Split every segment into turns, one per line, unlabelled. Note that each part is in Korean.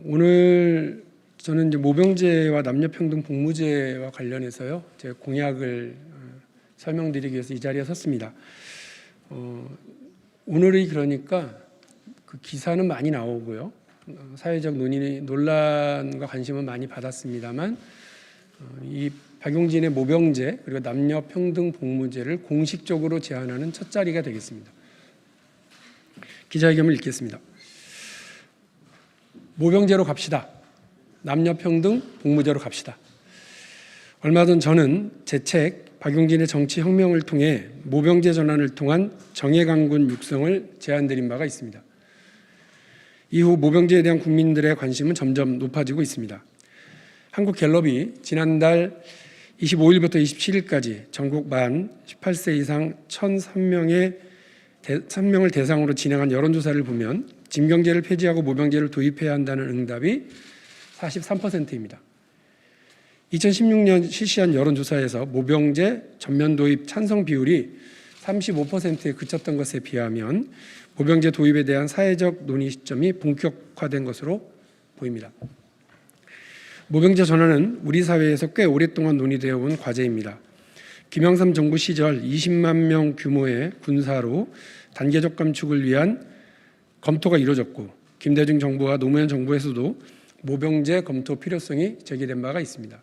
오늘 저는 이제 모병제와 남녀평등 복무제와 관련해서요, 제 공약을 설명드리기 위해서 이 자리에 섰습니다. 오늘이 그러니까 그 기사는 많이 나오고요, 사회적 논란과 관심은 많이 받았습니다만, 이 박용진의 모병제 그리고 남녀평등 복무제를 공식적으로 제안하는 첫 자리가 되겠습니다. 기자회견을 읽겠습니다. 모병제로 갑시다. 남녀평등 복무제로 갑시다. 얼마 전 저는 제 책 박용진의 정치혁명을 통해 모병제 전환을 통한 정예강군 육성을 제안드린 바가 있습니다. 이후 모병제에 대한 국민들의 관심은 점점 높아지고 있습니다. 한국갤럽이 지난달 25일부터 27일까지 전국 만 18세 이상 1,003명을 대상으로 진행한 여론조사를 보면 징병제를 폐지하고 모병제를 도입해야 한다는 응답이 43%입니다. 2016년 실시한 여론조사에서 모병제 전면 도입 찬성 비율이 35%에 그쳤던 것에 비하면 모병제 도입에 대한 사회적 논의 시점이 본격화된 것으로 보입니다. 모병제 전환은 우리 사회에서 꽤 오랫동안 논의되어 온 과제입니다. 김영삼 정부 시절 20만 명 규모의 군사로 단계적 감축을 위한 검토가 이루어졌고, 김대중 정부와 노무현 정부에서도 모병제 검토 필요성이 제기된 바가 있습니다.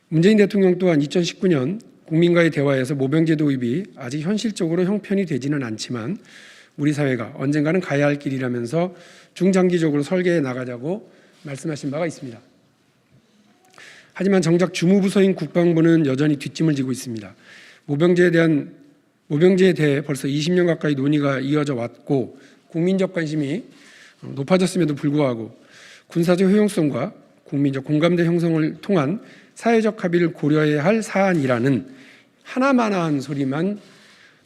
문재인 대통령 또한 2019년 국민과의 대화에서 모병제 도입이 아직 현실적으로 형편이 되지는 않지만 우리 사회가 언젠가는 가야 할 길이라면서 중장기적으로 설계해 나가자고 말씀하신 바가 있습니다. 하지만 정작 주무부서인 국방부는 여전히 뒷짐을 지고 있습니다. 모병제에 대해 벌써 20년 가까이 논의가 이어져 왔고 국민적 관심이 높아졌음에도 불구하고 군사적 효용성과 국민적 공감대 형성을 통한 사회적 합의를 고려해야 할 사안이라는 하나만한 소리만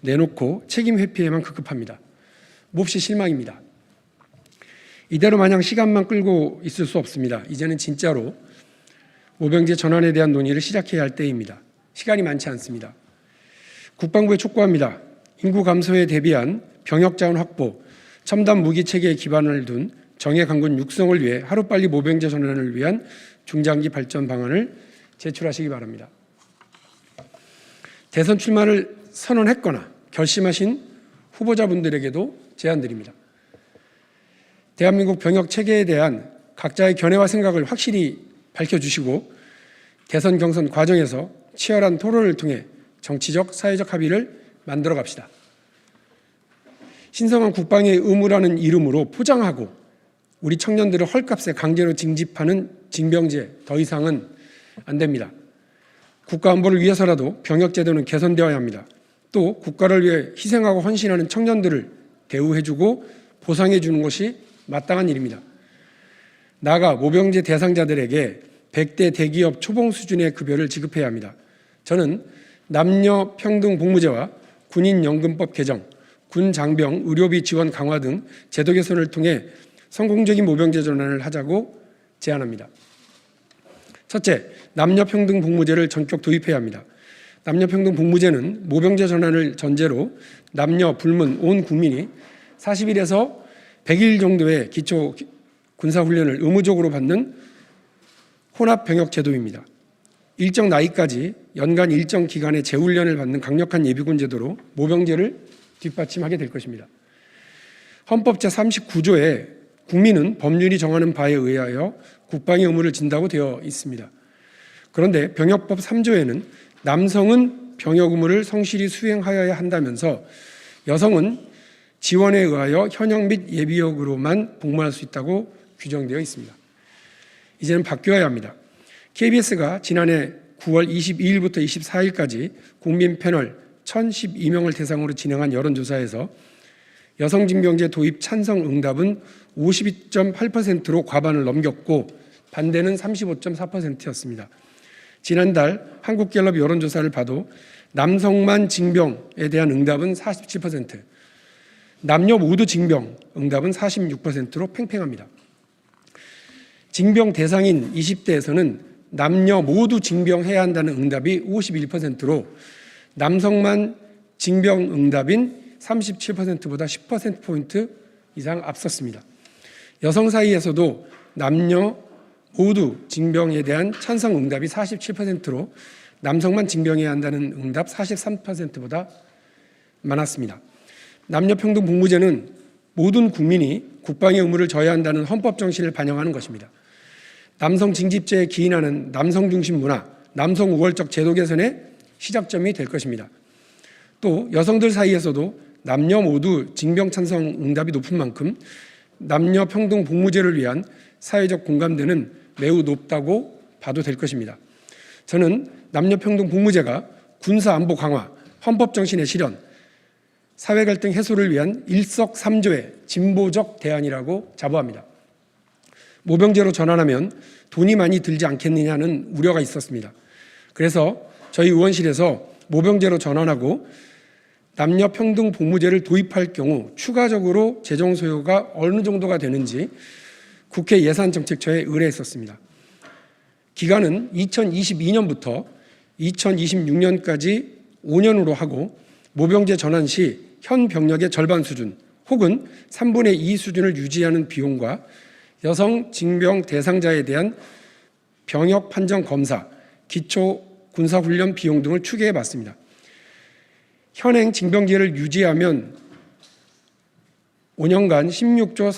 내놓고 책임 회피에만 급급합니다. 몹시 실망입니다. 이대로 마냥 시간만 끌고 있을 수 없습니다. 이제는 진짜로 모병제 전환에 대한 논의를 시작해야 할 때입니다. 시간이 많지 않습니다. 국방부에 촉구합니다. 인구 감소에 대비한 병역 자원 확보, 첨단 무기 체계에 기반을 둔 정예 강군 육성을 위해 하루빨리 모병제 전환을 위한 중장기 발전 방안을 제출하시기 바랍니다. 대선 출마를 선언했거나 결심하신 후보자분들에게도 제안드립니다. 대한민국 병역 체계에 대한 각자의 견해와 생각을 확실히 밝혀주시고 대선 경선 과정에서 치열한 토론을 통해 정치적, 사회적 합의를 만들어 갑시다. 신성한 국방의 의무라는 이름으로 포장하고 우리 청년들을 헐값에 강제로 징집하는 징병제 더 이상은 안 됩니다. 국가 안보를 위해서라도 병역제도는 개선되어야 합니다. 또 국가를 위해 희생하고 헌신하는 청년들을 대우해주고 보상해주는 것이 마땅한 일입니다. 나아가 모병제 대상자들에게 100대 대기업 초봉 수준의 급여를 지급해야 합니다. 저는 남녀 평등 복무제와 군인연금법 개정, 군 장병 의료비 지원 강화 등 제도 개선을 통해 성공적인 모병제 전환을 하자고 제안합니다. 첫째, 남녀평등 복무제를 전격 도입해야 합니다. 남녀평등 복무제는 모병제 전환을 전제로 남녀 불문 온 국민이 40일에서 100일 정도의 기초 군사훈련을 의무적으로 받는 혼합병역 제도입니다. 일정 나이까지 연간 일정 기간의 재훈련을 받는 강력한 예비군 제도로 모병제를 뒷받침하게 될 것입니다. 헌법 제39조에 국민은 법률이 정하는 바에 의하여 국방의 의무를 진다고 되어 있습니다. 그런데 병역법 3조에는 남성은 병역 의무를 성실히 수행하여야 한다면서 여성은 지원에 의하여 현역 및 예비역으로만 복무할 수 있다고 규정되어 있습니다. 이제는 바뀌어야 합니다. KBS가 지난해 9월 22일부터 24일까지 국민 패널 1,012명을 대상으로 진행한 여론조사에서 여성 징병제 도입 찬성 응답은 52.8%로 과반을 넘겼고 반대는 35.4%였습니다. 지난달 한국갤럽 여론조사를 봐도 남성만 징병에 대한 응답은 47%, 남녀 모두 징병 응답은 46%로 팽팽합니다. 징병 대상인 20대에서는 남녀 모두 징병해야 한다는 응답이 51%로 남성만 징병 응답인 37%보다 10%포인트 이상 앞섰습니다. 여성 사이에서도 남녀 모두 징병에 대한 찬성 응답이 47%로 남성만 징병해야 한다는 응답 43%보다 많았습니다. 남녀평등 복무제는 모든 국민이 국방의 의무를 져야 한다는 헌법 정신을 반영하는 것입니다. 남성 징집제에 기인하는 남성 중심 문화, 남성 우월적 제도 개선의 시작점이 될 것입니다. 또 여성들 사이에서도 남녀 모두 징병 찬성 응답이 높은 만큼 남녀 평등 복무제를 위한 사회적 공감대는 매우 높다고 봐도 될 것입니다. 저는 남녀 평등 복무제가 군사 안보 강화, 헌법 정신의 실현, 사회 갈등 해소를 위한 일석삼조의 진보적 대안이라고 자부합니다. 모병제로 전환하면 돈이 많이 들지 않겠느냐는 우려가 있었습니다. 그래서 저희 의원실에서 모병제로 전환하고 남녀 평등 복무제를 도입할 경우 추가적으로 재정 소요가 어느 정도가 되는지 국회 예산정책처에 의뢰했었습니다. 기간은 2022년부터 2026년까지 5년으로 하고 모병제 전환 시 현 병력의 절반 수준 혹은 3분의 2 수준을 유지하는 비용과 여성 징병 대상자에 대한 병역 판정 검사, 기초 군사훈련 비용 등을 추계해 봤습니다. 현행 징병제를 유지하면 5년간 16조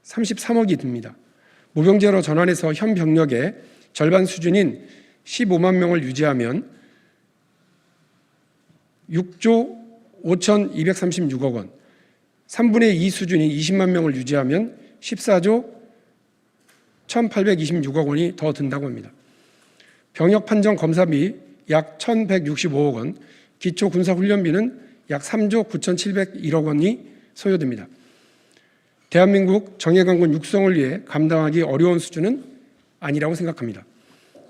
4,533억이 듭니다. 모병제로 전환해서 현 병력의 절반 수준인 15만 명을 유지하면 6조 5,236억 원, 3분의 2 수준인 20만 명을 유지하면 14조 1,826억 원이 더 든다고 합니다. 병역 판정 검사비 약 1,165억 원, 기초 군사훈련비는 약 3조 9,701억 원이 소요됩니다. 대한민국 정예강군 육성을 위해 감당하기 어려운 수준은 아니라고 생각합니다.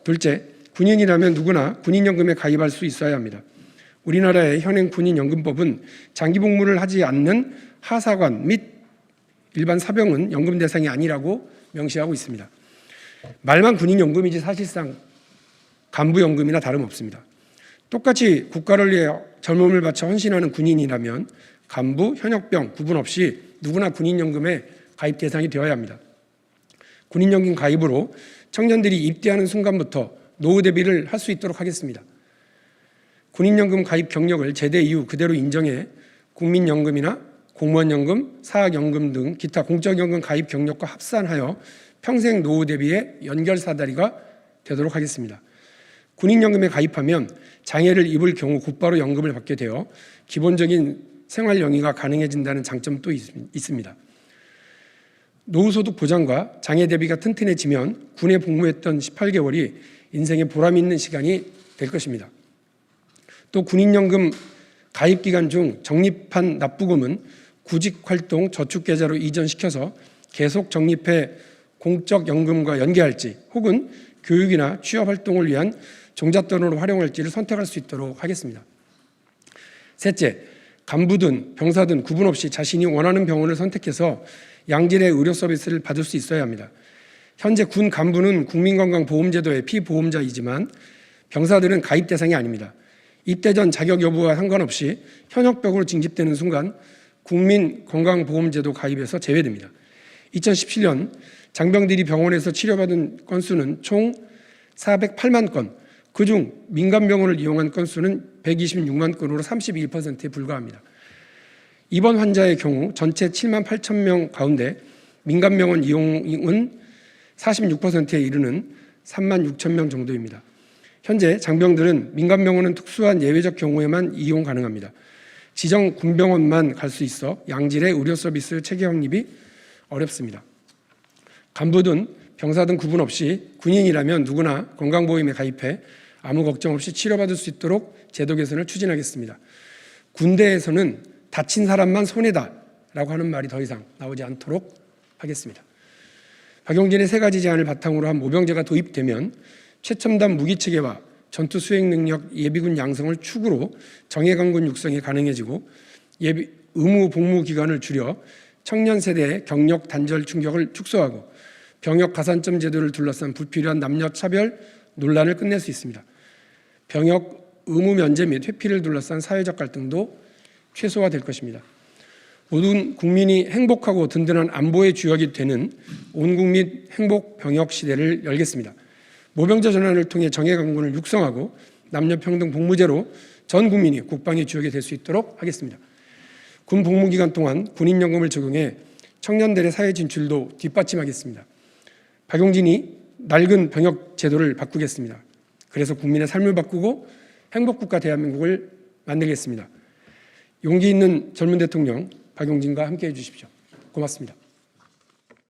둘째, 군인이라면 누구나 군인연금에 가입할 수 있어야 합니다. 우리나라의 현행 군인연금법은 장기복무를 하지 않는 하사관 및 일반 사병은 연금 대상이 아니라고 명시하고 있습니다. 말만 군인연금이지 사실상 간부연금이나 다름없습니다. 똑같이 국가를 위해 젊음을 바쳐 헌신하는 군인이라면 간부, 현역병 구분 없이 누구나 군인연금에 가입 대상이 되어야 합니다. 군인연금 가입으로 청년들이 입대하는 순간부터 노후 대비를 할 수 있도록 하겠습니다. 군인연금 가입 경력을 제대 이후 그대로 인정해 국민연금이나 공무원연금, 사학연금 등 기타 공적연금 가입 경력과 합산하여 평생 노후 대비의 연결사다리가 되도록 하겠습니다. 군인연금에 가입하면 장애를 입을 경우 곧바로 연금을 받게 되어 기본적인 생활 영위가 가능해진다는 장점도 있습니다. 노후소득 보장과 장애 대비가 튼튼해지면 군에 복무했던 18개월이 인생의 보람 있는 시간이 될 것입니다. 또 군인연금 가입 기간 중 적립한 납부금은 구직활동 저축계좌로 이전시켜서 계속 적립해 공적연금과 연계할지 혹은 교육이나 취업활동을 위한 종잣돈으로 활용할지를 선택할 수 있도록 하겠습니다. 셋째, 간부든 병사든 구분 없이 자신이 원하는 병원을 선택해서 양질의 의료 서비스를 받을 수 있어야 합니다. 현재 군 간부는 국민건강보험제도의 피보험자이지만 병사들은 가입 대상이 아닙니다. 입대 전 자격 여부와 상관없이 현역병으로 징집되는 순간 국민건강보험제도 가입에서 제외됩니다. 2017년 장병들이 병원에서 치료받은 건수는 총 408만 건, 그중 민간병원을 이용한 건수는 126만 건으로 31%에 불과합니다. 입원 환자의 경우 전체 7만 8천 명 가운데 민간병원 이용은 46%에 이르는 3만 6천 명 정도입니다. 현재 장병들은 민간병원은 특수한 예외적 경우에만 이용 가능합니다. 지정 군병원만 갈 수 있어 양질의 의료 서비스 체계 확립이 어렵습니다. 간부든 병사든 구분 없이 군인이라면 누구나 건강보험에 가입해 아무 걱정 없이 치료받을 수 있도록 제도 개선을 추진하겠습니다. 군대에서는 다친 사람만 손해다라고 하는 말이 더 이상 나오지 않도록 하겠습니다. 박용진의 3가지 제안을 바탕으로 한 모병제가 도입되면 최첨단 무기체계와 전투 수행 능력 예비군 양성을 축으로 정예강군 육성이 가능해지고 의무 복무 기간을 줄여 청년 세대의 경력 단절 충격을 축소하고 병역 가산점 제도를 둘러싼 불필요한 남녀 차별 논란을 끝낼 수 있습니다. 병역 의무 면제 및 회피를 둘러싼 사회적 갈등도 최소화될 것입니다. 모든 국민이 행복하고 든든한 안보의 주역이 되는 온국민 행복병역 시대를 열겠습니다. 모병제 전환을 통해 정예강군을 육성하고 남녀평등 복무제로 전 국민이 국방의 주역이 될 수 있도록 하겠습니다. 군 복무기간 동안 군인연금을 적용해 청년들의 사회 진출도 뒷받침하겠습니다. 박용진이 낡은 병역 제도를 바꾸겠습니다. 그래서 국민의 삶을 바꾸고 행복국가 대한민국을 만들겠습니다. 용기 있는 젊은 대통령 박용진과 함께해 주십시오. 고맙습니다.